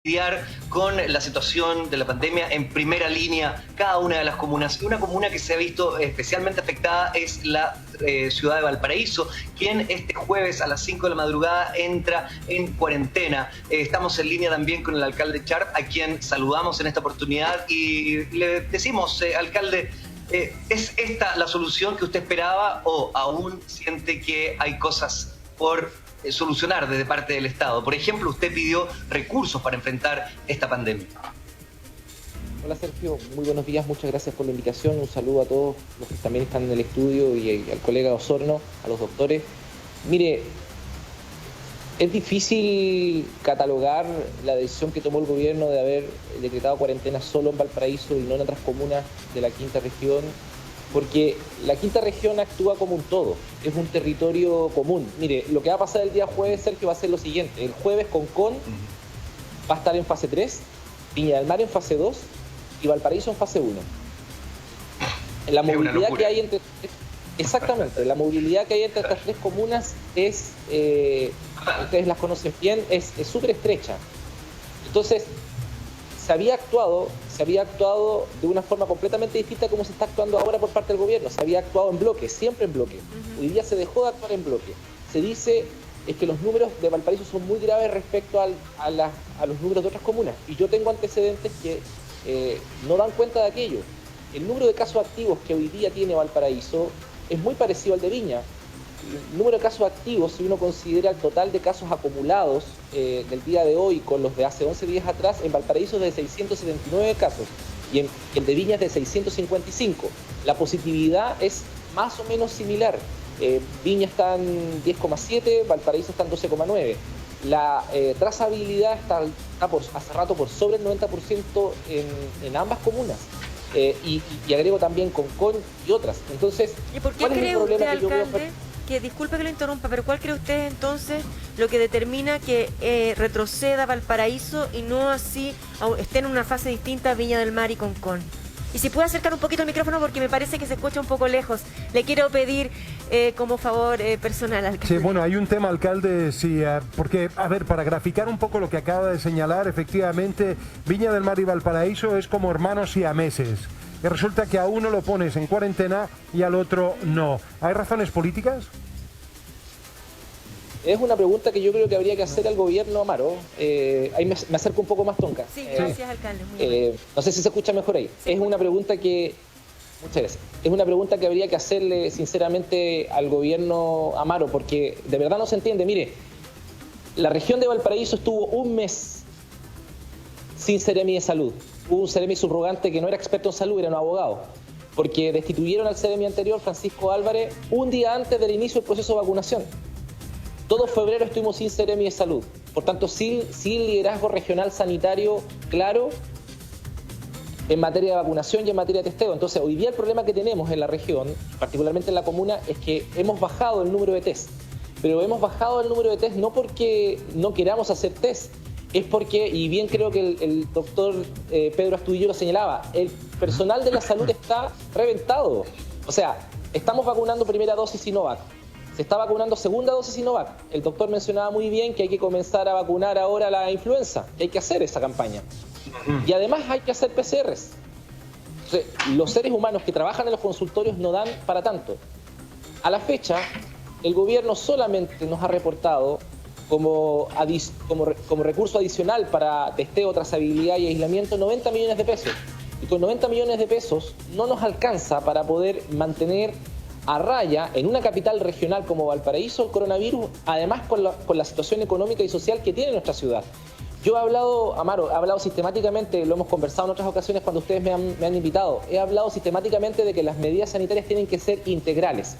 lidiar con la situación de la pandemia en primera línea cada una de las comunas. Y una comuna que se ha visto especialmente afectada es la ciudad de Valparaíso, quien este jueves a las 5 de la madrugada entra en cuarentena. Estamos en línea también con el alcalde Sharp, a quien saludamos en esta oportunidad y le decimos, alcalde, ¿es esta la solución que usted esperaba o aún siente que hay cosas por solucionar desde parte del Estado? Por ejemplo, usted pidió recursos para enfrentar esta pandemia. Hola Sergio, muy buenos días, muchas gracias por la invitación, un saludo a todos los que también están en el estudio y al colega Osorno, a los doctores. Mire, es difícil catalogar la decisión que tomó el gobierno de haber decretado cuarentena solo en Valparaíso y no en otras comunas de la quinta región, porque la quinta región actúa como un todo, es un territorio común. Mire, lo que va a pasar el día jueves, Sergio, va a ser lo siguiente. El jueves Concón va a estar en fase 3, Viña del Mar en fase 2 y Valparaíso en fase 1. La movilidad que hay entre... Exactamente, la movilidad que hay entre estas tres comunas es, ustedes las conocen bien, es súper estrecha. Entonces, se había actuado de una forma completamente distinta a como se está actuando ahora por parte del gobierno. Se había actuado en bloque, siempre en bloque. Hoy día se dejó de actuar en bloque. Se dice es que los números de Valparaíso son muy graves respecto a los números de otras comunas. Y yo tengo antecedentes que no dan cuenta de aquello. El número de casos activos que hoy día tiene Valparaíso es muy parecido al de Viña. El número de casos activos, si uno considera el total de casos acumulados del día de hoy con los de hace 11 días atrás, en Valparaíso es de 679 casos y el de Viña es de 655. La positividad es más o menos similar. Viña está en 10,7, Valparaíso está en 12,9. La trazabilidad está hace rato por sobre el 90% en ambas comunas. Y agrego también Concón y otras. Entonces, ¿y por qué ¿cuál es el cree problema usted, que yo veo? alcalde, que, disculpe que lo interrumpa, pero cuál cree usted entonces lo que determina que retroceda Valparaíso y no así esté en una fase distinta Viña del Mar y Concón? Y si puede acercar un poquito el micrófono porque me parece que se escucha un poco lejos. Le quiero pedir como favor personal, alcalde. Sí, bueno, hay un tema, alcalde, sí, porque, a ver, para graficar un poco lo que acaba de señalar, efectivamente, Viña del Mar y Valparaíso es como hermanos siameses. Y resulta que a uno lo pones en cuarentena y al otro no. ¿Hay razones políticas? Es una pregunta que yo creo que habría que hacer al gobierno Amaro. Ahí me acerco un poco más, Tonka. Sí, gracias, alcalde. Muy bien. No sé si se escucha mejor ahí. Es una pregunta que... Muchas gracias. Es una pregunta que habría que hacerle sinceramente al gobierno Amaro, porque de verdad no se entiende. Mire, la región de Valparaíso estuvo un mes sin Seremi de Salud. Hubo un Seremi subrogante que no era experto en salud, era un abogado, porque destituyeron al Seremi anterior, Francisco Álvarez, un día antes del inicio del proceso de vacunación. Todo febrero estuvimos sin Seremi de Salud, por tanto sin liderazgo regional sanitario claro en materia de vacunación y en materia de testeo. Entonces, hoy día el problema que tenemos en la región, particularmente en la comuna, es que hemos bajado el número de test. Pero hemos bajado el número de test no porque no queramos hacer test, es porque, y bien creo que el doctor Pedro Astudillo lo señalaba, el personal de la salud está reventado. O sea, estamos vacunando primera dosis Sinovac, se está vacunando segunda dosis Sinovac. El doctor mencionaba muy bien que hay que comenzar a vacunar ahora la influenza, que hay que hacer esa campaña. Y además hay que hacer PCRs. Los seres humanos que trabajan en los consultorios no dan para tanto. A la fecha, el gobierno solamente nos ha reportado como recurso adicional para testeo, trazabilidad y aislamiento 90 millones de pesos. Y con 90 millones de pesos no nos alcanza para poder mantener a raya en una capital regional como Valparaíso el coronavirus, además con la situación económica y social que tiene nuestra ciudad. Yo he hablado, Amaro, he hablado sistemáticamente, lo hemos conversado en otras ocasiones cuando ustedes me han invitado, he hablado sistemáticamente de que las medidas sanitarias tienen que ser integrales.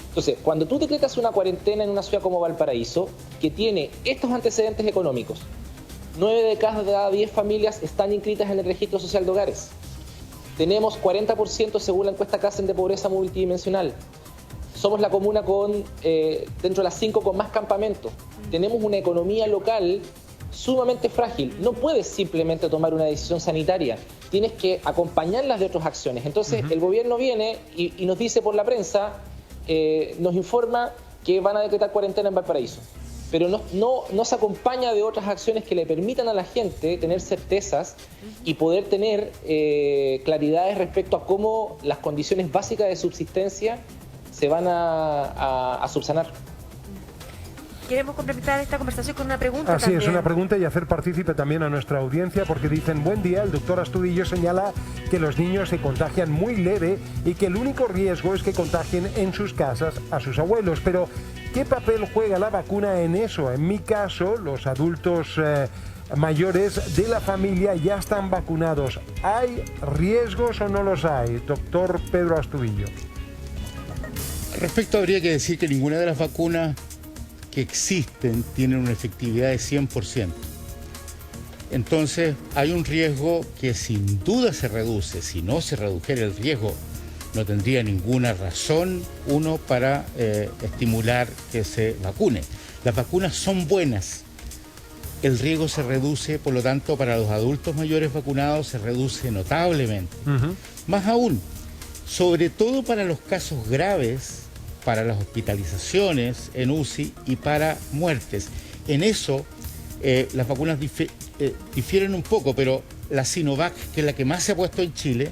Entonces, cuando tú decretas una cuarentena en una ciudad como Valparaíso, que tiene estos antecedentes económicos, 9 de cada 10 familias están inscritas en el registro social de hogares. Tenemos 40% según la encuesta CACEN de pobreza multidimensional. Somos la comuna dentro de las 5 con más campamentos. Tenemos una economía local sumamente frágil. No puedes simplemente tomar una decisión sanitaria, tienes que acompañarlas de otras acciones. Entonces el gobierno viene y nos dice por la prensa, nos informa que van a decretar cuarentena en Valparaíso. pero no se acompaña de otras acciones que le permitan a la gente tener certezas y poder tener claridades respecto a cómo las condiciones básicas de subsistencia se van a subsanar. Queremos complementar esta conversación con una pregunta. Así es, una pregunta y hacer partícipe también a nuestra audiencia, porque dicen: buen día, el doctor Astudillo señala que los niños se contagian muy leve y que el único riesgo es que contagien en sus casas a sus abuelos. Pero, ¿qué papel juega la vacuna en eso? En mi caso, los adultos mayores de la familia ya están vacunados. ¿Hay riesgos o no los hay? Doctor Pedro Astudillo. Al respecto, habría que decir que ninguna de las vacunas que existen tienen una efectividad de 100%. Entonces, hay un riesgo que sin duda se reduce. Si no se redujera el riesgo, no tendría ninguna razón uno para estimular que se vacune. Las vacunas son buenas. El riesgo se reduce, por lo tanto, para los adultos mayores vacunados se reduce notablemente. Más aún, sobre todo para los casos graves, para las hospitalizaciones en UCI y para muertes. En eso las vacunas difieren un poco, pero la Sinovac, que es la que más se ha puesto en Chile,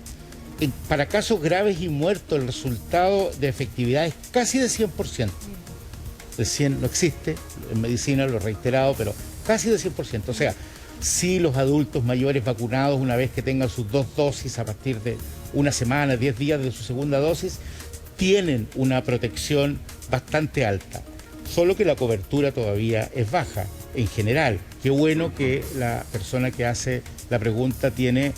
para casos graves y muertos el resultado de efectividad es casi de 100%. El 100 no existe, en medicina lo he reiterado, pero casi de 100%. O sea, si los adultos mayores vacunados, una vez que tengan sus 2 dosis a partir de una semana, 10 días de su segunda dosis, tienen una protección bastante alta, solo que la cobertura todavía es baja en general. Qué bueno que la persona que hace la pregunta tiene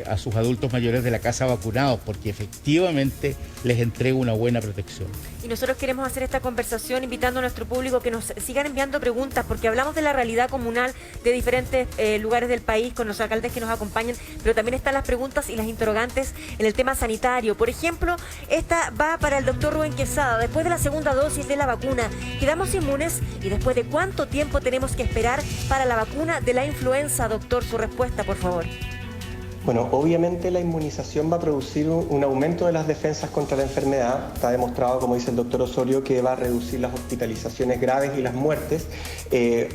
a sus adultos mayores de la casa vacunados, porque efectivamente les entrega una buena protección. Y nosotros queremos hacer esta conversación invitando a nuestro público que nos sigan enviando preguntas, porque hablamos de la realidad comunal de diferentes lugares del país con los alcaldes que nos acompañan, pero también están las preguntas y las interrogantes en el tema sanitario. Por ejemplo, esta va para el doctor Rubén Quesada. Después de la segunda dosis de la vacuna, ¿quedamos inmunes? ¿Y después de cuánto tiempo tenemos que esperar para la vacuna de la influenza, doctor? Su respuesta, por favor. Bueno, obviamente la inmunización va a producir un aumento de las defensas contra la enfermedad. Está demostrado, como dice el doctor Osorio, que va a reducir las hospitalizaciones graves y las muertes.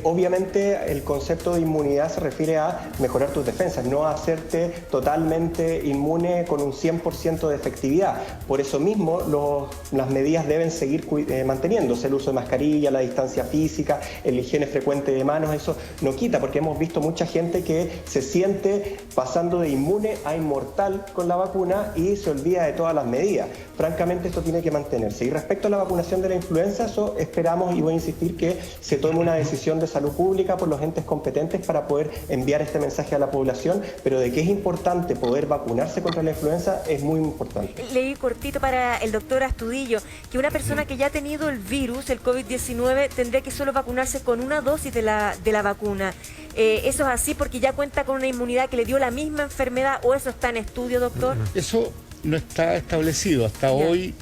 Obviamente el concepto de inmunidad se refiere a mejorar tus defensas, no a hacerte totalmente inmune con un 100% de efectividad. Por eso mismo las medidas deben seguir manteniéndose. El uso de mascarilla, la distancia física, la higiene frecuente de manos, eso no quita, porque hemos visto mucha gente que se siente pasando de inmune a inmortal con la vacuna y se olvida de todas las medidas. Francamente, esto tiene que mantenerse. Y respecto a la vacunación de la influenza, eso esperamos, y voy a insistir, que se tome una decisión de salud pública por los entes competentes para poder enviar este mensaje a la población, pero de que es importante poder vacunarse contra la influenza es muy importante. Leí cortito para el doctor Astudillo que una persona que ya ha tenido el virus, el COVID-19, tendría que solo vacunarse con una dosis de la vacuna. ¿Eso es así porque ya cuenta con una inmunidad que le dio la misma enfermedad, o eso está en estudio, doctor? Eso no está establecido. Hasta hoy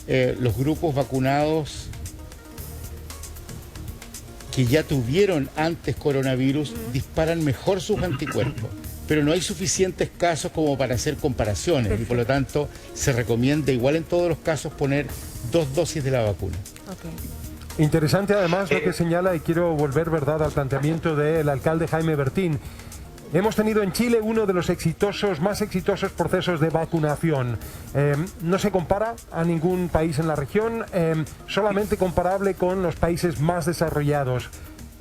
los grupos vacunados que ya tuvieron antes coronavirus disparan mejor sus anticuerpos, pero no hay suficientes casos como para hacer comparaciones. Perfecto. Y por lo tanto se recomienda igual en todos los casos poner 2 dosis de la vacuna. Okay. Interesante además lo que señala, y quiero volver, ¿verdad?, al planteamiento del alcalde Jaime Bertín. Hemos tenido en Chile uno de los más exitosos procesos de vacunación. No se compara a ningún país en la región, solamente comparable con los países más desarrollados.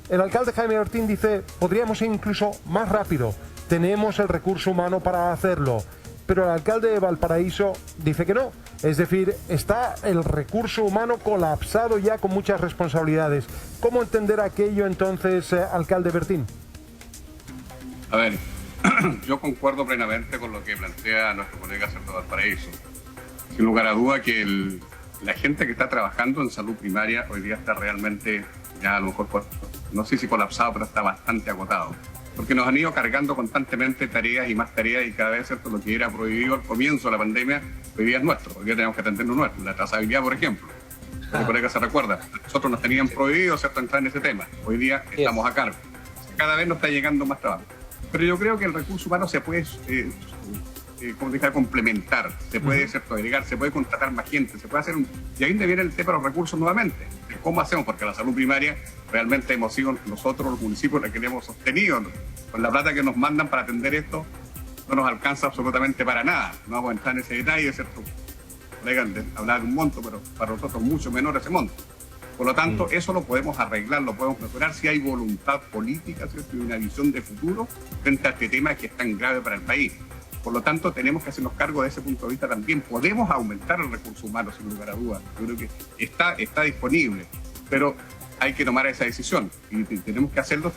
El alcalde Jaime Bertín dice: podríamos ir incluso más rápido, tenemos el recurso humano para hacerlo. Pero el alcalde de Valparaíso dice que no. Es decir, está el recurso humano colapsado ya con muchas responsabilidades. ¿Cómo entender aquello entonces, alcalde Bertín? A ver, yo concuerdo plenamente con lo que plantea nuestro colega Cerdo Valparaíso. Sin lugar a duda que la gente que está trabajando en salud primaria hoy día está realmente, ya a lo mejor, no sé si colapsado, pero está bastante agotado. Porque nos han ido cargando constantemente tareas y más tareas, y cada vez, ¿cierto?, lo que era prohibido al comienzo de la pandemia, hoy día es nuestro. Hoy día tenemos que atendernos nuestro. La trazabilidad, por ejemplo. El colega se recuerda, nosotros nos tenían prohibido, ¿cierto?, entrar en ese tema. Hoy día estamos a cargo. Cada vez nos está llegando más trabajo. Pero yo creo que el recurso humano se puede, como dije, complementar, se puede, ¿cierto?, agregar, se puede contratar más gente, se puede hacer y ahí viene el tema de los recursos nuevamente. ¿Cómo hacemos? Porque la salud primaria realmente hemos sido nosotros los municipios los que la hemos sostenido. Con la plata que nos mandan para atender esto no nos alcanza absolutamente para nada. No vamos a entrar en ese detalle, ¿cierto? Colegas hablaba de un monto, pero para nosotros mucho menor ese monto. Por lo tanto, eso lo podemos arreglar, lo podemos mejorar si hay voluntad política, ¿cierto? Y una visión de futuro frente a este tema que es tan grave para el país. Por lo tanto, tenemos que hacernos cargo de ese punto de vista también. Podemos aumentar el recurso humano, sin lugar a dudas. Yo creo que está disponible, pero hay que tomar esa decisión. Y tenemos que hacerlo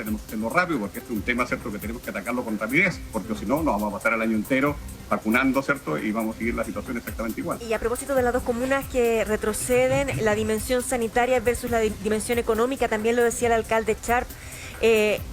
rápido, porque este es un tema, ¿cierto?, que tenemos que atacarlo con rapidez, porque si no, nos vamos a pasar el año entero vacunando, ¿cierto?, y vamos a seguir la situación exactamente igual. Y a propósito de las dos comunas que retroceden, la dimensión sanitaria versus la dimensión económica, también lo decía el alcalde Sharp,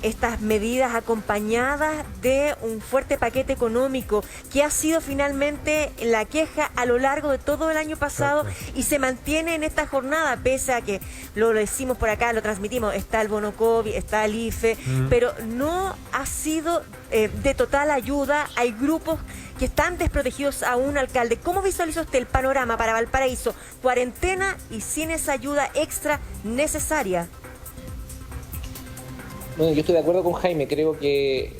estas medidas acompañadas de un fuerte paquete económico que ha sido finalmente la queja a lo largo de todo el año pasado y se mantiene en esta jornada, pese a que lo decimos por acá, lo transmitimos, está el bono COVID, está el IFE, pero no ha sido de total ayuda. Hay grupos que están desprotegidos aún, alcalde. ¿Cómo visualiza usted el panorama para Valparaíso? Cuarentena y sin esa ayuda extra necesaria. Bueno, yo estoy de acuerdo con Jaime, creo que,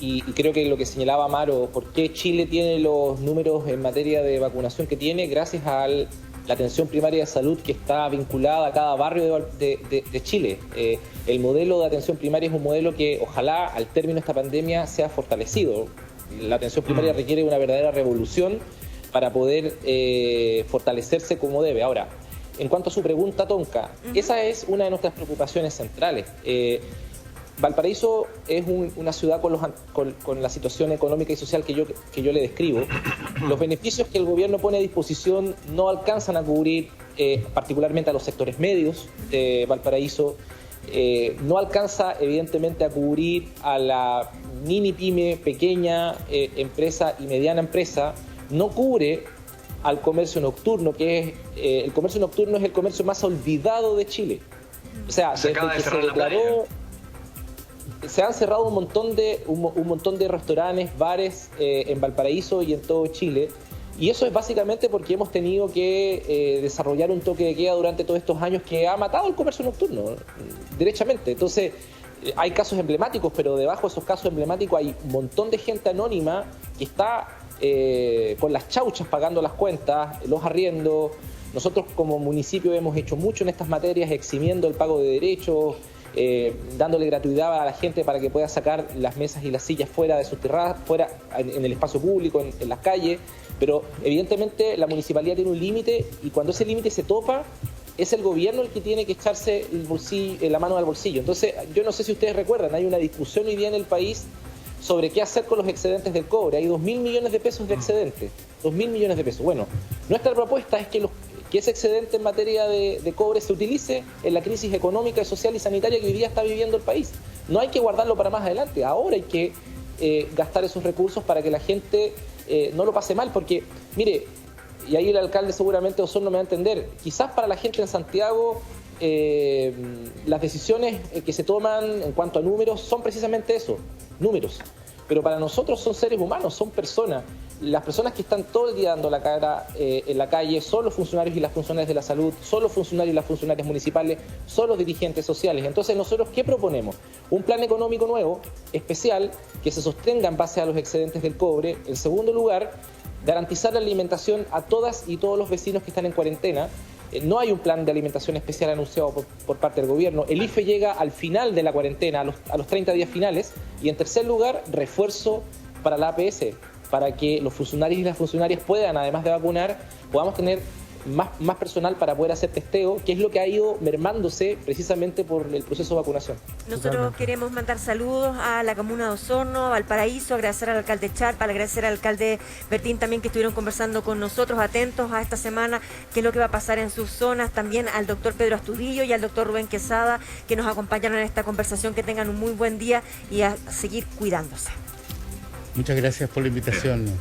y creo que lo que señalaba Amaro, por qué Chile tiene los números en materia de vacunación que tiene, gracias a la atención primaria de salud que está vinculada a cada barrio de Chile. El modelo de atención primaria es un modelo que ojalá al término de esta pandemia sea fortalecido. La atención primaria requiere una verdadera revolución para poder fortalecerse como debe. Ahora, en cuanto a su pregunta, Tonka, esa es una de nuestras preocupaciones centrales. Valparaíso es una ciudad con la situación económica y social que yo le describo. Los beneficios que el gobierno pone a disposición no alcanzan a cubrir particularmente a los sectores medios de Valparaíso. No alcanza evidentemente a cubrir a la mini pyme, pequeña empresa y mediana empresa. No cubre al comercio nocturno, que es el comercio nocturno es el comercio más olvidado de Chile. O sea, desde que se declaró, se han cerrado un montón de restaurantes, bares en Valparaíso y en todo Chile. Y eso es básicamente porque hemos tenido que desarrollar un toque de queda durante todos estos años que ha matado el comercio nocturno, derechamente. Entonces, hay casos emblemáticos, pero debajo de esos casos emblemáticos hay un montón de gente anónima que está con las chauchas pagando las cuentas, los arriendos. Nosotros como municipio hemos hecho mucho en estas materias, eximiendo el pago de derechos, dándole gratuidad a la gente para que pueda sacar las mesas y las sillas fuera de sus terrazas, fuera en el espacio público, en las calles. Pero evidentemente la municipalidad tiene un límite y cuando ese límite se topa, es el gobierno el que tiene que echarse la mano al bolsillo. Entonces, yo no sé si ustedes recuerdan, hay una discusión hoy día en el país sobre qué hacer con los excedentes del cobre. Hay 2.000 millones de pesos de excedentes. 2.000 millones de pesos. Bueno, nuestra propuesta es que ese excedente en materia de cobre se utilice en la crisis económica, social y sanitaria que hoy día está viviendo el país. No hay que guardarlo para más adelante. Ahora hay que gastar esos recursos para que la gente no lo pase mal. Porque, mire, y ahí el alcalde seguramente Osorno me va a entender, quizás para la gente en Santiago las decisiones que se toman en cuanto a números son precisamente eso, números. Pero para nosotros son seres humanos, son personas. Las personas que están todo el día dando la cara en la calle son los funcionarios y las funcionarias de la salud, son los funcionarios y las funcionarias municipales, son los dirigentes sociales. Entonces, ¿nosotros qué proponemos? Un plan económico nuevo, especial, que se sostenga en base a los excedentes del cobre. En segundo lugar, garantizar la alimentación a todas y todos los vecinos que están en cuarentena. No hay un plan de alimentación especial anunciado por parte del gobierno. El IFE llega al final de la cuarentena, a los 30 días finales. Y en tercer lugar, refuerzo para la APS, para que los funcionarios y las funcionarias puedan, además de vacunar, podamos tener más personal para poder hacer testeo, que es lo que ha ido mermándose precisamente por el proceso de vacunación. Nosotros queremos mandar saludos a la comuna de Osorno, a Valparaíso, agradecer al alcalde Sharp, agradecer al alcalde Bertín también, que estuvieron conversando con nosotros, atentos a esta semana, qué es lo que va a pasar en sus zonas, también al doctor Pedro Astudillo y al doctor Rubén Quesada, que nos acompañaron en esta conversación. Que tengan un muy buen día y a seguir cuidándose. Muchas gracias por la invitación.